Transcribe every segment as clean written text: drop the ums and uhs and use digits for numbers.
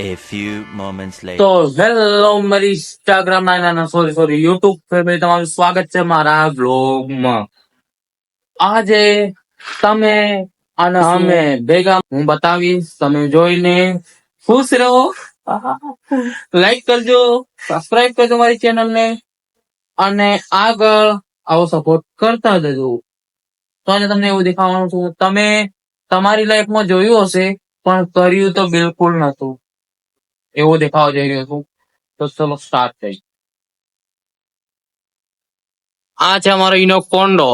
A few moments later. તો hello મારી Instagram ના સોરી યુટ્યુબ ફેમિલી, તમારું સ્વાગત છે મારા બ્લોગમાં. આજે તમે અને અમે ભેગા હું બતાવીશ, તમે જોઈને ખુશ રહો. લાઈક કરજો, સબસ્ક્રાઇબ કરજો મારી ચેનલ ને, અને આગળ આવો સપોર્ટ કરતા જજો. તો આજે તમને એવું દેખાવાનું છું, તમે તમારી લાઈફમાં જોયું હશે પણ કર્યું તો બિલકુલ નતું, એવું દેખાવા જઈ રહ્યું છું. તો ચલો સ્ટાર્ટ થઈ. આ છે અમારો ઇનોકોન્ડો.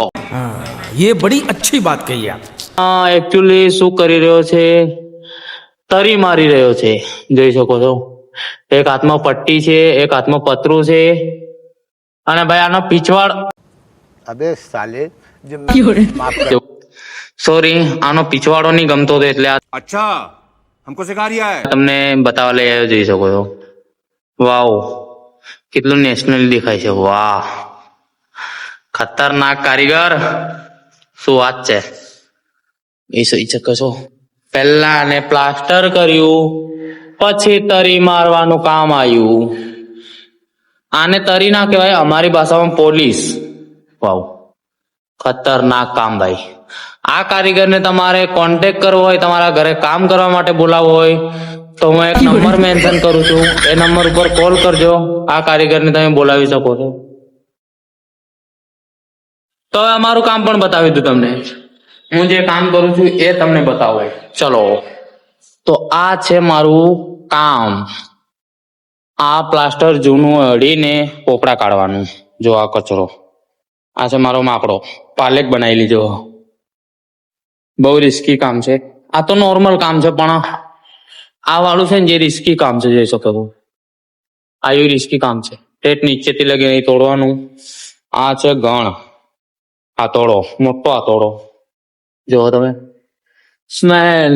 ये बड़ी अच्छी बात कही आप. એકચ્યુઅલી શું કરી રહ્યો છે, તરી મારી રહ્યો છે, જોઈ શકો છો. એક હાથમાં પટ્ટી છે, એક હાથમાં પતરું છે, અને ભાઈ આનો પીછવાડ, अबे साले સોરી, આનો પીછવાડો નહીં ગમતો હતો એટલે આ अच्छा हमको सिखा रिया है. તમને બતાવવા લઈ આવ્યો, જોઈ શકો છો. વાવ, કેટલું નેશનલ દેખાય છે. વાહ, ખતરનાક કારીગર, શું વાત છે. એ જોઈ શકો છો. પહેલા આને પ્લાસ્ટર કર્યું, પછી તરી મારવાનું કામ આવ્યું. આને તરી ના કહેવાય, અમારી ભાષામાં પોલીસ. વાવ, ખતરનાક કામ ભાઈ. આ કારીગરને તમારે કોન્ટેક્ટ કરવો હોય, તમારા ઘરે કામ કરવા માટે બોલાવવો હોય, તો હું એક નંબર મેન્શન કરું છું, એ નંબર ઉપર કોલ કરજો. આ કારીગરને તમે બોલાવી શકો છો. તો હવે અમારું કામ પણ બતાવી દઉં તમને. હું જે કામ કરું છું એ તમને બતાવો. ચલો, તો આ છે મારું કામ. આ પ્લાસ્ટર જૂનું અડીને પોપડા કાઢવાનું. જો આ કચરો, આ છે મારો માકડો, પાલેક બનાવી લીધો. બહુ રિસ્કી કામ છે. આ તો નોર્મલ કામ છે, પણ આ વાળું છે ને જે રિસ્કી કામ છે, જોઈ શકો છો. આ એવું રિસ્કી કામ છે. ઠેઠ નીચેથી લગી તોડવાનું. આ છે ગણ, હાથોડો, મોટો હાથોડો. જો તમે સ્મેલ